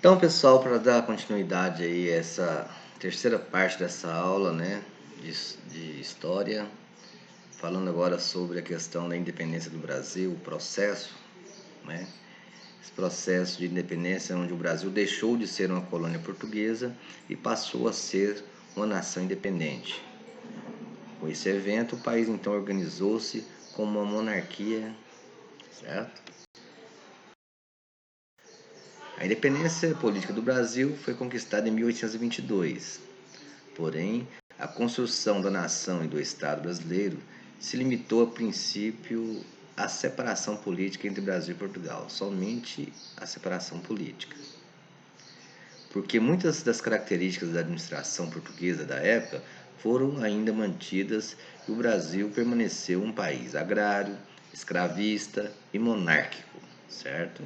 Então, pessoal, para dar continuidade aí a essa terceira parte dessa aula, né, de história, falando agora sobre a questão da independência do Brasil, o processo, né, esse processo de independência onde o Brasil deixou de ser uma colônia portuguesa e passou a ser uma nação independente. Com esse evento, o país então organizou-se como uma monarquia, certo? A independência política do Brasil foi conquistada em 1822. Porém, a construção da nação e do Estado brasileiro se limitou a princípio à separação política entre Brasil e Portugal, somente a separação política. Porque muitas das características da administração portuguesa da época foram ainda mantidas e o Brasil permaneceu um país agrário, escravista e monárquico, certo?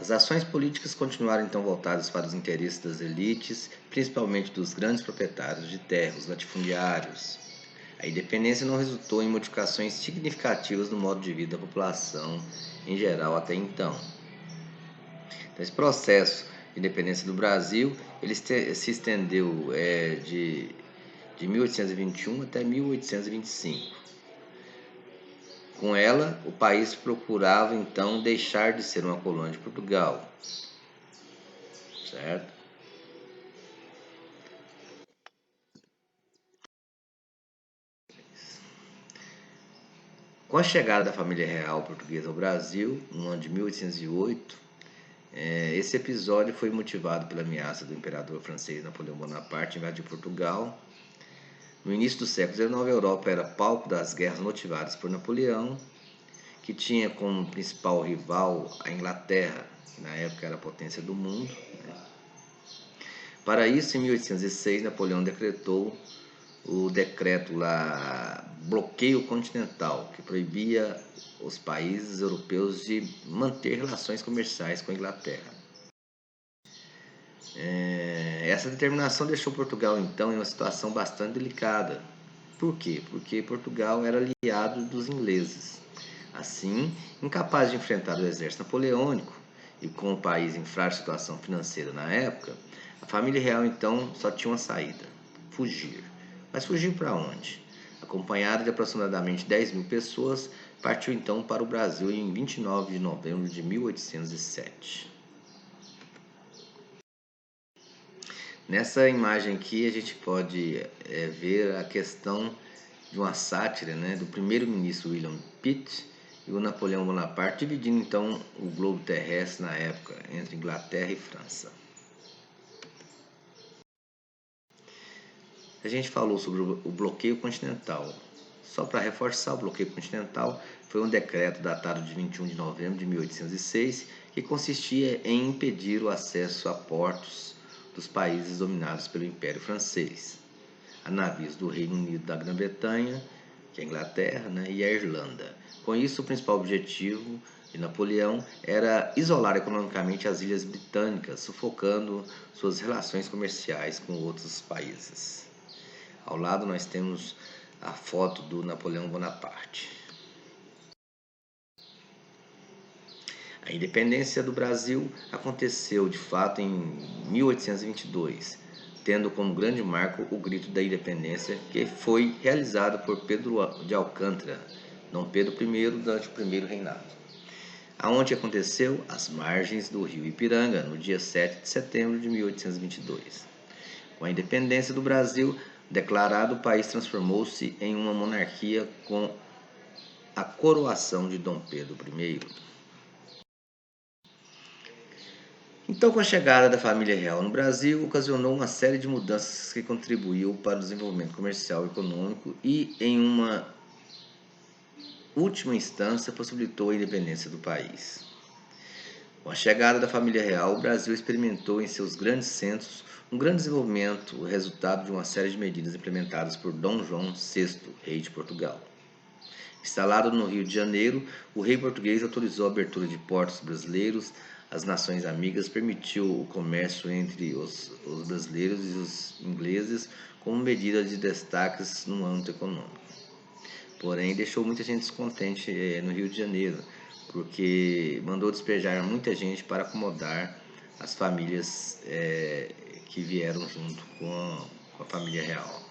As ações políticas continuaram então voltadas para os interesses das elites, principalmente dos grandes proprietários de terra, os latifundiários. A independência não resultou em modificações significativas no modo de vida da população em geral até então. Então, esse processo de independência do Brasil ele se estendeu de 1821 até 1825. Com ela, o país procurava então deixar de ser uma colônia de Portugal, certo? Com a chegada da família real portuguesa ao Brasil, no ano de 1808, esse episódio foi motivado pela ameaça do imperador francês Napoleão Bonaparte invadir Portugal. No início do século XIX, a Europa era palco das guerras motivadas por Napoleão, que tinha como principal rival a Inglaterra, que na época era a potência do mundo. Para isso, em 1806, Napoleão decretou o decreto lá, bloqueio continental, que proibia os países europeus de manter relações comerciais com a Inglaterra. Essa determinação deixou Portugal, então, em uma situação bastante delicada. Por quê? Porque Portugal era aliado dos ingleses. Assim, incapaz de enfrentar o exército napoleônico e com o país em frágil situação financeira na época, a família real, então, só tinha uma saída: fugir. Mas fugir para onde? Acompanhada de aproximadamente 10 mil pessoas, partiu então para o Brasil em 29 de novembro de 1807. Nessa imagem aqui a gente pode ver a questão de uma sátira, né, do primeiro-ministro William Pitt e o Napoleão Bonaparte, dividindo então o globo terrestre na época entre Inglaterra e França. A gente falou sobre o bloqueio continental. Só para reforçar, o bloqueio continental foi um decreto datado de 21 de novembro de 1806 que consistia em impedir o acesso a portos dos países dominados pelo Império Francês, a navios do Reino Unido da Grã-Bretanha, que é a Inglaterra, né, e a Irlanda. Com isso, o principal objetivo de Napoleão era isolar economicamente as ilhas britânicas, sufocando suas relações comerciais com outros países. Ao lado nós temos a foto do Napoleão Bonaparte. A independência do Brasil aconteceu de fato em 1822, tendo como grande marco o Grito da Independência, que foi realizado por Pedro de Alcântara, Dom Pedro I, durante o primeiro reinado. Aonde aconteceu? Às margens do rio Ipiranga, no dia 7 de setembro de 1822. Com a independência do Brasil declarado, o país transformou-se em uma monarquia com a coroação de Dom Pedro I. Então, com a chegada da família real no Brasil, ocasionou uma série de mudanças que contribuiu para o desenvolvimento comercial e econômico e, em uma última instância, possibilitou a independência do país. Com a chegada da família real, o Brasil experimentou em seus grandes centros um grande desenvolvimento, o resultado de uma série de medidas implementadas por Dom João VI, rei de Portugal. Instalado no Rio de Janeiro, o rei português autorizou a abertura de portos brasileiros às nações amigas, permitiu o comércio entre os brasileiros e os ingleses como medida de destaques no âmbito econômico. Porém, deixou muita gente descontente no Rio de Janeiro, porque mandou despejar muita gente para acomodar as famílias que vieram junto com a família real.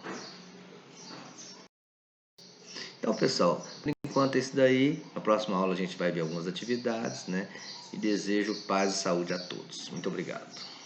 Então, pessoal, por enquanto é isso daí. Na próxima aula a gente vai ver algumas atividades, né? E desejo paz e saúde a todos. Muito obrigado.